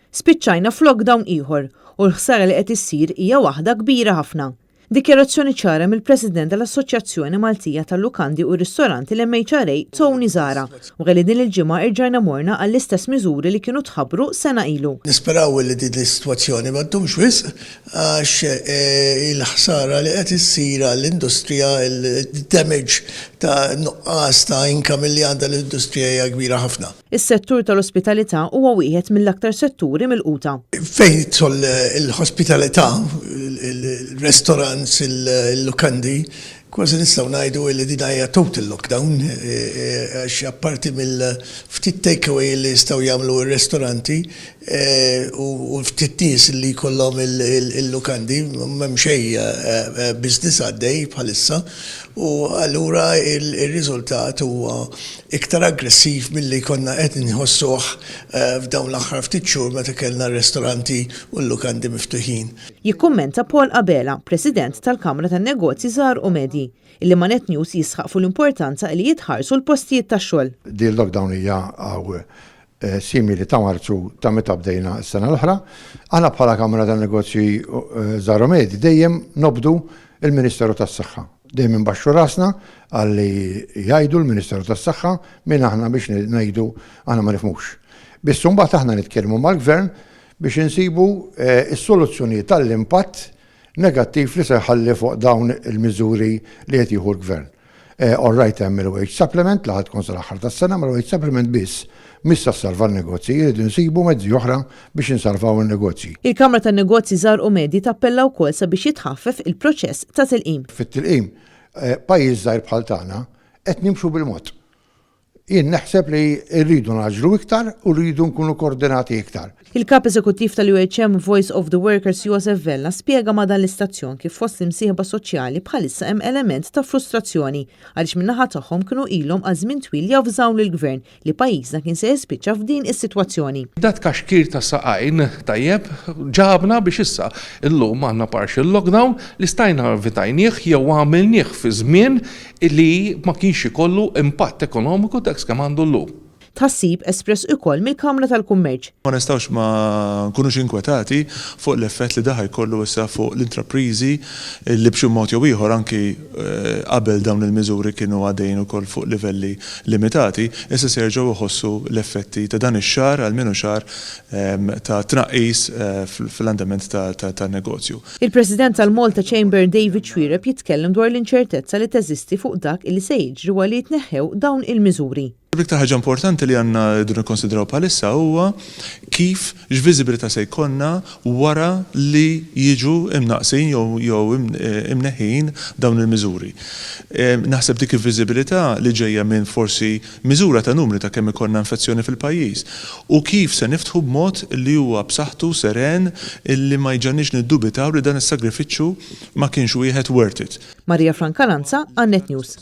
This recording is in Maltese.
Spiċċajna f'lockdown ieħor u l-ħsara li qed issir hija waħda kbira ħafna. Dikjarazzjoni ċara mill-President tal-Assoċjazzjoni Maltija tal-Lukandi u Ristoranti l-MHRA Tony Zara u għalli din il-ġimgħa irġajna morna għall-istess miżuri li kienu tħabbru sena ilu. Nisperaw li din is-sitwazzjoni ma ddumx wisq għax il-ħsara li qed issir għall-industrija il-damage ta' nuqqas ta' income li għandha l-industrija hija kbira ħafna. Is-settur tal-ospitalità huwa wieħed mill-aktar setturi milquta. Fejn tol l-ospitalità, il-restaurants, il-lukandi, kważi nistgħu ngħidu li din hija total lockdown għax apparti mill-ftit takeaway li jistgħu jagħmlu r-ristoranti u ftit nies li jkollhom il-lukandi m'hemm xejn business għaddej bħalissa u allura il-riżultat huwa iktar aggressiv milli konna qed inħossuh f'dawn l-aħħar ftit xhur meta kellna r-ristoranti u l-lukandi miftuħin. Jikkummenta Paul Abela, President tal-Kamra tan-Negozji Żgħar u Medji, illi ma' Net News jisħaq fuq l-importanza li jitħarsu l-postijiet tax-xogħol. Din lockdown hija simili ta' Marzu ta' meta bdejna s-sena l-oħra. Aħna bħala Kamra tan-Negozji Żgħar u Medji dejjem nobdu il-Ministeru tas-Saħħa. Dejjem imbaxxu rasna għalli jgħidu l-Ministeru tas-Saħħa minn aħna biex ngħidu aħna ma nifhmux. Biss imbagħad aħna nitkellmu mal-Gvern biex insibu s-soluzzjonijiet tal-impatt negattiv li se jħalli fuq dawn il-miżuri li qed jieħu l-Gvern. All-right hemm il-wage supplement li ħad tkun sal-aħħar tas-sena, ma l-wage supplement biss missa salva n-negozji, jridu nsibu mezzi oħra biex insalvaw in-negozji. Il-Kamra tan-Negozji Żgħar u Medji tappella wkoll sabiex jitħaffef il-proċess ta' tilqim. Fit-tilqim, pajjiż żgħir bħal tagħna qed nimxu bil-mod. Jien naħseb li rridu naġlu iktar u rridu nkunu koordinati iktar. Il-Kap Eżekuttiv tal-UHM Voice of the Workers Joseph Vella spjega ma' dan l-istazzjon kif fost l-imsieħba soċjali bħalissa hemm element ta' frustrazzjoni għaliex min-naħa tagħhom kienu ilhom għal żmien twil jafżaw lill-Gvern li pajjiżna kien se jispiċċa f'din is-sitwazzjoni. Dat kaxkir ta' saqajn tajjeb ġabna biex issa illum għandna partial lockdown li stajna vitajnieh jew għamilnieh fi żmien li ma kienx ikollu impatt ekonomiku dak kemm għandu llum. Tħassib espress ukoll mill-Kamra tal-Kummerċ. Ma nistgħux ma nkunux inkwetati fuq l-effett li daħ jkollu issa fuq l-intrapriżi li b'xi mod jew ieħor anki qabel dawn il-miżuri kienu għaddejjin ukoll fuq livelli limitati, issa se jerġgħu jħossu l-effetti ta' dan ix-xahar għal minu xahar ta' tnaqqis fl-andament tan-negozju. Il-President tal-Malta Chamber David Schwireb jitkellem dwar l-inċertezza li teżisti fuq dak li se jiġri wara li jitneħħew dawn il-miżuri. L-iktar ħaġa importanti li għandna rridu nikkonsidraw bħalissa huwa kif x'viżibilità se jkollna wara li jiġu imnaqsin jew imneħħin dawn il-miżuri. Naħseb dik il-viżibilità li ġejja minn forsi miżura ta' numri ta' kemm ikollna infezzjoni fil-pajjiż u kif se niftħu b'mod li huwa b'saħħtu seren illi ma jġannix niddubitaw li dan is-sagrifiċċju ma kienx wieħed worth it. Marija Franca Lanza, Net News.